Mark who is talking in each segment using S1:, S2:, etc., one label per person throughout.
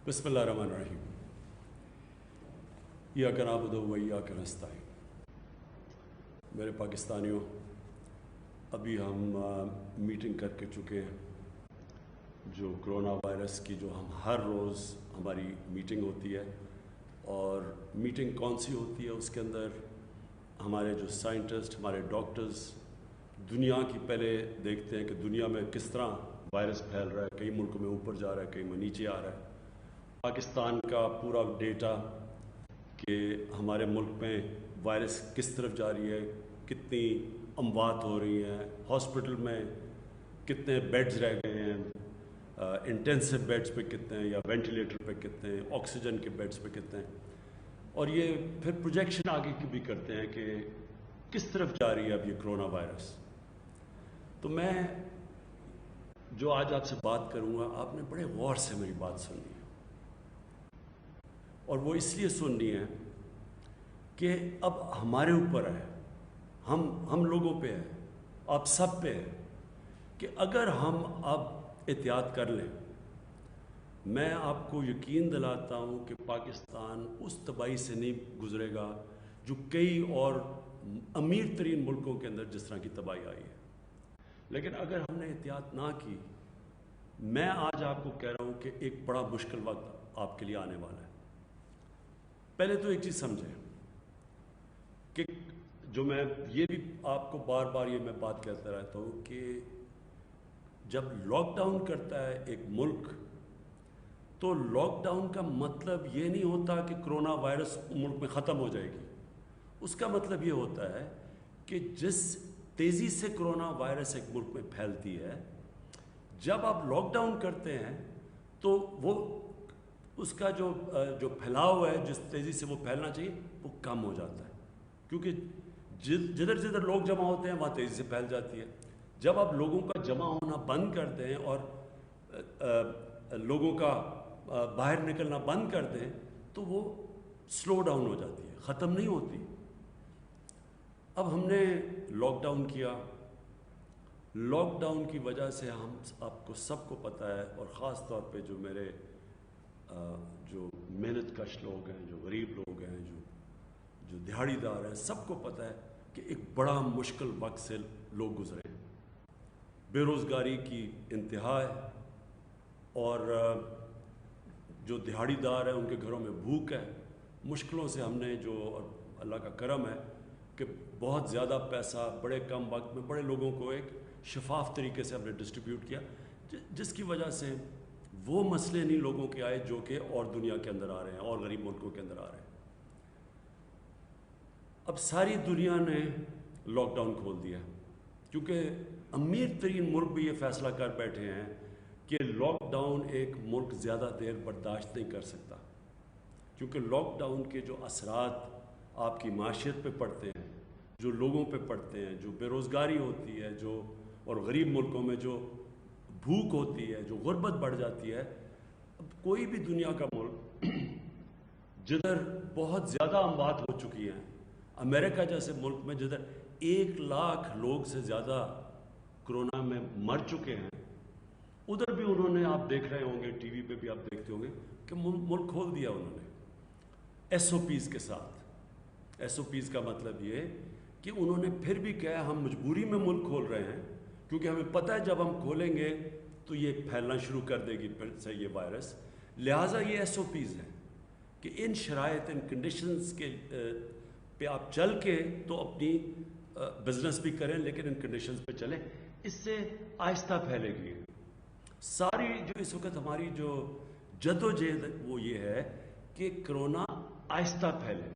S1: बिस्मिल्लाहिर्रहमानिर्रहीम। इय्याका नअबुदु व इय्याका नस्तईन। मेरे पाकिस्तानियों, अभी हम मीटिंग करके चुके हैं। जो कोरोना वायरस की जो हम हर रोज़ हमारी मीटिंग होती है, और मीटिंग कौन सी होती है, उसके अंदर हमारे जो साइंटिस्ट, हमारे डॉक्टर्स दुनिया की पहले देखते हैं कि दुनिया में किस तरह वायरस फैल रहा है। कई मुल्कों में ऊपर जा रहा है, कई में नीचे आ रहा है। पाकिस्तान का पूरा डेटा कि हमारे मुल्क में वायरस किस तरफ जा रही है, कितनी अमवात हो रही हैं, हॉस्पिटल में कितने बेड्स रह गए हैं, इंटेंसिव बेड्स पे कितने हैं या वेंटिलेटर पे कितने हैं, ऑक्सीजन के बेड्स पे कितने हैं, और ये फिर प्रोजेक्शन आगे की भी करते हैं कि किस तरफ जा रही है अब ये कोरोना वायरस। तो मैं जो आज आपसे बात करूंगा, आपने बड़े गौर से मेरी बात सुननी है, और वो इसलिए सुननी है कि अब हमारे ऊपर है, हम लोगों पे है, आप सब पे है कि अगर हम अब एहतियात कर लें, मैं आपको यकीन दिलाता हूँ कि पाकिस्तान उस तबाही से नहीं गुजरेगा जो कई और अमीर तरीन मुल्कों के अंदर जिस तरह की तबाही आई है। लेकिन अगर हमने एहतियात ना की, मैं आज आपको कह रहा हूँ कि एक बड़ा मुश्किल वक्त आपके लिए आने वाला है। पहले तो एक चीज़ समझें कि जो मैं ये भी आपको बार बार ये मैं बात कहता रहता हूँ कि जब लॉकडाउन करता है एक मुल्क, तो लॉकडाउन का मतलब ये नहीं होता कि कोरोना वायरस मुल्क में ख़त्म हो जाएगी। उसका मतलब ये होता है कि जिस तेज़ी से कोरोना वायरस एक मुल्क में फैलती है, जब आप लॉकडाउन करते हैं तो वो उसका जो फैलाव है, जिस तेज़ी से वो फैलना चाहिए, वो कम हो जाता है, क्योंकि जिधर जिधर लोग जमा होते हैं वहाँ तेज़ी से फैल जाती है। जब आप लोगों का जमा होना बंद कर दें और लोगों का बाहर निकलना बंद कर दें, तो वो स्लो डाउन हो जाती है, ख़त्म नहीं होती। अब हमने लॉकडाउन किया, लॉकडाउन की वजह से हम आपको सबको पता है, और ख़ास तौर पे जो मेरे जो मेहनत कश लोग हैं, जो गरीब लोग हैं, जो दिहाड़ीदार हैं, सबको पता है कि एक बड़ा मुश्किल वक्त से लोग गुजरे हैं। बेरोज़गारी की इंतहा है, और जो दिहाड़ीदार हैं उनके घरों में भूख है। मुश्किलों से हमने जो, अल्लाह का करम है कि बहुत ज़्यादा पैसा बड़े कम वक्त में बड़े लोगों को एक शफाफ तरीके से हमने डिस्ट्रीब्यूट किया, जिसकी वजह से वो मसले नहीं लोगों के आए जो कि और दुनिया के अंदर आ रहे हैं और गरीब मुल्कों के अंदर आ रहे हैं। अब सारी दुनिया ने लॉकडाउन खोल दिया, क्योंकि अमीर तरीन मुल्क भी ये फैसला कर बैठे हैं कि लॉकडाउन एक मुल्क ज़्यादा देर बर्दाश्त नहीं कर सकता, क्योंकि लॉकडाउन के जो असरात आपकी माशियत पे पड़ते हैं, जो लोगों पे पड़ते हैं, जो बेरोज़गारी होती है, जो और गरीब मुल्कों में जो भूख होती है, जो गुर्बत बढ़ जाती है। अब कोई भी दुनिया का मुल्क जिधर बहुत ज़्यादा अमवात हो चुकी हैं, अमेरिका जैसे मुल्क में जिधर 1 लाख लोग से ज़्यादा कोरोना में मर चुके हैं, उधर भी उन्होंने, आप देख रहे होंगे टीवी पे भी आप देखते होंगे कि मुल्क खोल दिया उन्होंने SOPs के साथ। SOPs का मतलब ये कि उन्होंने फिर भी कहा हम मजबूरी में मुल्क खोल रहे हैं, क्योंकि हमें पता है जब हम खोलेंगे तो ये फैलना शुरू कर देगी फिर से ये वायरस। लिहाजा ये SOPs हैं कि इन शराइत, इन कंडीशंस के पे आप चल के तो अपनी बिजनेस भी करें, लेकिन इन कंडीशंस पे चलें, इससे आहिस्ता फैलेगी। सारी जो इस वक्त हमारी जो जदोजहद वो ये है कि कोरोना आहिस्ता फैले,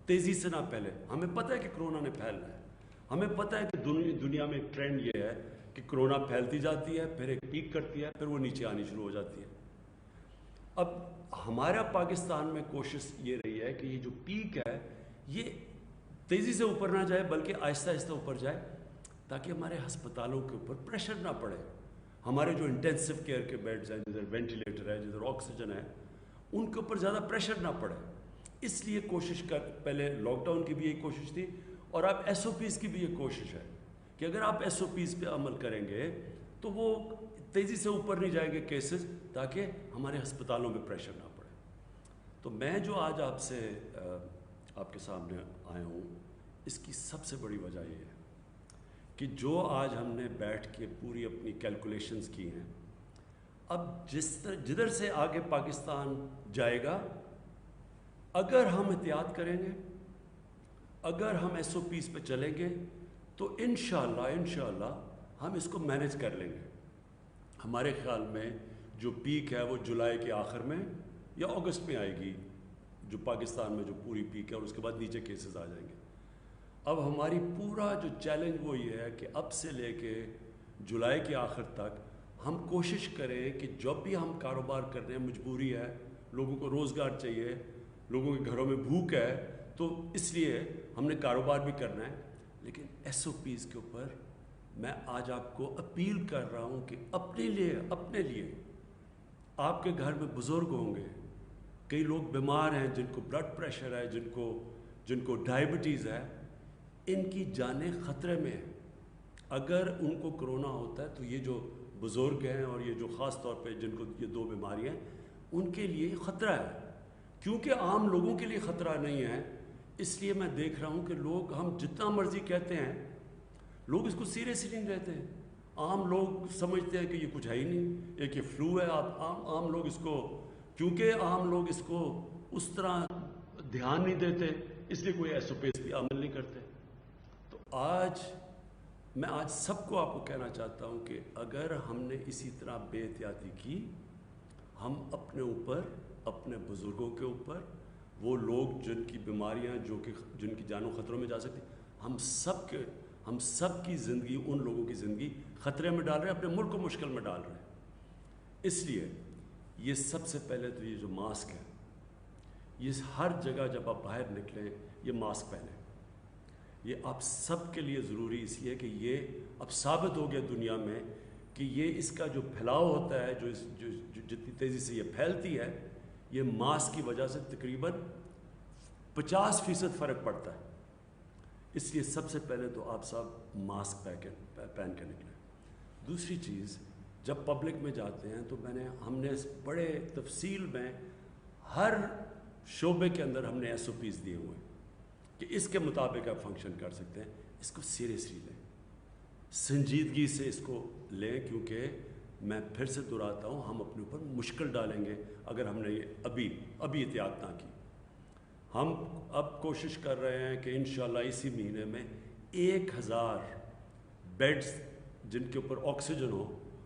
S1: तेज़ी से ना फैले। हमें पता है कि कोरोना ने फैलना है, हमें पता है कि दुनिया में ट्रेंड ये है कि कोरोना फैलती जाती है, फिर एक पीक करती है, फिर वो नीचे आनी शुरू हो जाती है। अब हमारा पाकिस्तान में कोशिश ये रही है कि ये जो पीक है ये तेज़ी से ऊपर ना जाए, बल्कि आहिस्ता आहिस्ता ऊपर जाए, ताकि हमारे हस्पतालों के ऊपर प्रेशर ना पड़े। हमारे जो इंटेंसिव केयर के बेड्स हैं, जिधर वेंटिलेटर है, जिधर ऑक्सीजन है, उनके ऊपर ज़्यादा प्रेशर ना पड़े। इसलिए कोशिश पहले लॉकडाउन की भी यही कोशिश थी, और अब SOPs की भी ये कोशिश है कि अगर आप SOPs पे अमल करेंगे तो वो तेज़ी से ऊपर नहीं जाएंगे केसेस, ताकि हमारे हस्पतालों में प्रेशर ना पड़े। तो मैं जो आज आपसे आपके सामने आया हूँ, इसकी सबसे बड़ी वजह ये है कि जो आज हमने बैठ के पूरी अपनी कैलकुलेशंस की हैं, अब जिधर से आगे पाकिस्तान जाएगा, अगर हम एहतियात करेंगे, अगर हम SOPs पे चलेंगे, तो इंशाअल्लाह हम इसको मैनेज कर लेंगे। हमारे ख्याल में जो पीक है वो जुलाई के आखिर में या अगस्त में आएगी, जो पाकिस्तान में जो पूरी पीक है, और उसके बाद नीचे केसेस आ जाएंगे। अब हमारी पूरा जो चैलेंज वो ये है कि अब से लेके जुलाई के आखिर तक हम कोशिश करें कि जब भी हम कारोबार कर रहे हैं, मजबूरी है, लोगों को रोज़गार चाहिए, लोगों के घरों में भूख है, तो इसलिए हमने कारोबार भी करना है। लेकिन SOPs के ऊपर मैं आज आपको अपील कर रहा हूँ कि अपने लिए आपके घर में बुज़ुर्ग होंगे, कई लोग बीमार हैं, जिनको ब्लड प्रेशर है, जिनको डायबिटीज़ है, इनकी जानें ख़तरे में है। अगर उनको कोरोना होता है तो ये जो बुज़ुर्ग हैं और ये जो ख़ास तौर पे जिनको ये 2 बीमारियाँ हैं, उनके लिए ख़तरा है। क्योंकि आम लोगों के लिए ख़तरा नहीं है, इसलिए मैं देख रहा हूँ कि लोग, हम जितना मर्ज़ी कहते हैं, लोग इसको सीरियसली नहीं लेते हैं। आम लोग समझते हैं कि ये कुछ है ही नहीं, एक ये फ्लू है। आप आम लोग इसको, क्योंकि आम लोग इसको उस तरह ध्यान नहीं देते, इसलिए कोई SOPs भी अमल नहीं करते। तो मैं आज सबको आपको कहना चाहता हूँ कि अगर हमने इसी तरह बेहतियाती की, हम अपने ऊपर, अपने बुज़ुर्गों के ऊपर, वो लोग जिनकी बीमारियाँ, जिनकी जानों खतरों में जा सकती, हम सब की ज़िंदगी, उन लोगों की ज़िंदगी ख़तरे में डाल रहे हैं, अपने मुल्क को मुश्किल में डाल रहे हैं। इसलिए ये सबसे पहले तो ये जो मास्क है, ये हर जगह जब आप बाहर निकलें ये मास्क पहनें। ये आप सब के लिए ज़रूरी इसलिए है कि ये अब साबित हो गया दुनिया में कि ये इसका जो फैलाव होता है, जो जितनी तेज़ी से ये फैलती है, ये मास्क की वजह से तकरीबन 50% फ़र्क पड़ता है। इसलिए सबसे पहले तो आप सब मास्क पहन के निकलें। दूसरी चीज़, जब पब्लिक में जाते हैं तो हमने बड़े तफसील में हर शोबे के अंदर हमने SOPs दिए हुए हैं कि इसके मुताबिक आप फंक्शन कर सकते हैं। इसको सीरियसली लें, संजीदगी से इसको लें, क्योंकि मैं फिर से दोहराता हूँ, हम अपने ऊपर मुश्किल डालेंगे अगर हमने ये अभी एहतियात ना की। हम अब कोशिश कर रहे हैं कि इंशाल्लाह इसी महीने में 1000 बेड्स जिनके ऊपर ऑक्सीजन हो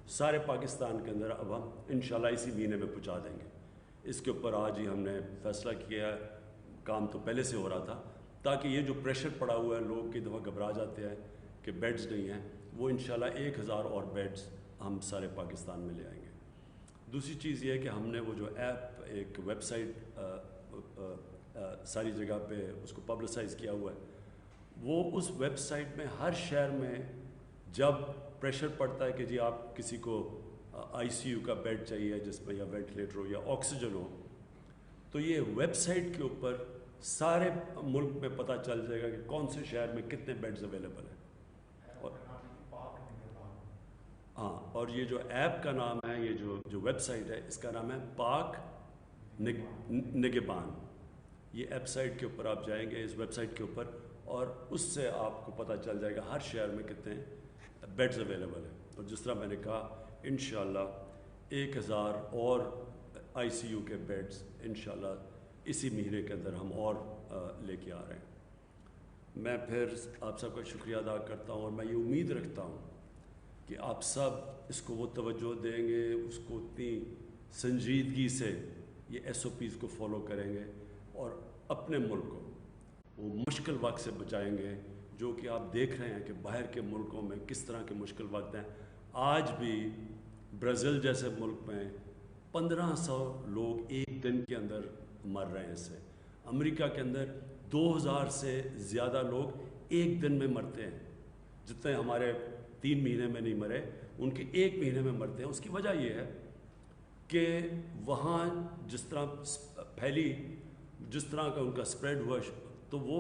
S1: सारे पाकिस्तान के अंदर अब हम इंशाल्लाह इसी महीने में पहुँचा देंगे। इसके ऊपर आज ही हमने फ़ैसला किया है, काम तो पहले से हो रहा था, ताकि ये जो प्रेशर पड़ा हुआ है, लोग कई दफ़ा घबरा जाते हैं कि बेड्स नहीं हैं, वो इंशाल्लाह 1000 और बेड्स हम सारे पाकिस्तान में ले आएंगे। दूसरी चीज़ ये है कि हमने वो जो ऐप, एक वेबसाइट सारी जगह पे उसको पब्लिसाइज़ किया हुआ है, वो उस वेबसाइट में हर शहर में जब प्रेशर पड़ता है कि जी आप किसी को ICU का बेड चाहिए जिसमें या वेंटिलेटर हो या ऑक्सीजन हो, तो ये वेबसाइट के ऊपर सारे मुल्क में पता चल जाएगा कि कौन से शहर में कितने बेड्स अवेलेबल हैं। हाँ, और ये जो ऐप का नाम है, ये जो वेबसाइट है, इसका नाम है पाक निगहबान। ये वेबसाइट के ऊपर आप जाएंगे, इस वेबसाइट के ऊपर, और उससे आपको पता चल जाएगा हर शहर में कितने बेड्स अवेलेबल हैं। और जिस तरह मैंने कहा, इंशाल्लाह 1000 और ICU के बेड्स इंशाल्लाह इसी महीने के अंदर हम और लेके आ रहे हैं। मैं फिर आप सबका शुक्रिया अदा करता हूँ, और मैं ये उम्मीद रखता हूँ कि आप सब इसको वो तवज्जो देंगे, उसको उतनी संजीदगी से ये SOPs को फॉलो करेंगे और अपने मुल्क को वो मुश्किल वक्त से बचाएंगे, जो कि आप देख रहे हैं कि बाहर के मुल्कों में किस तरह के मुश्किल वक्त हैं। आज भी ब्राज़ील जैसे मुल्क में 1500 लोग एक दिन के अंदर मर रहे हैं इससे। अमेरिका के अंदर 2000 से ज़्यादा लोग एक दिन में मरते हैं, जितने हमारे 3 महीने में नहीं मरे, उनके 1 महीने में मरते हैं। उसकी वजह यह है कि वहाँ जिस तरह फैली, जिस तरह का उनका स्प्रेड हुआ, तो वो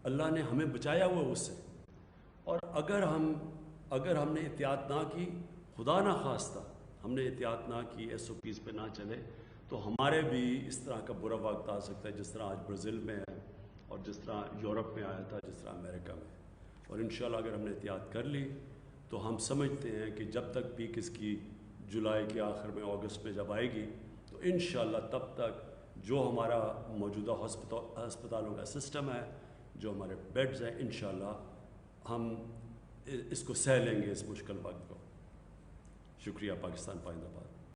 S1: अल्लाह ने हमें बचाया हुआ उससे। और अगर हमने एहतियात ना की, خدا نہ خواستہ ہم نے احتیاط نہ کی، SOPs پہ نہ چلے تو ہمارے بھی اس طرح کا برا وقت آ سکتا ہے جس طرح آج برازیل میں ہے اور جس طرح یورپ میں آیا تھا، جس طرح امریکہ میں. اور انشاءاللہ اگر ہم نے احتیاط کر لی تو ہم سمجھتے ہیں کہ جب تک پیک اس کی جولائی کے آخر میں، اگست میں جب آئے گی تو انشاءاللہ تب تک جو ہمارا موجودہ ہسپتالوں کا سسٹم ہے، جو ہمارے بیڈز ہیں، انشاءاللہ ہم اس کو سہ لیں گے اس مشکل وقت کو. شکریہ. پاکستان پائندہ باد.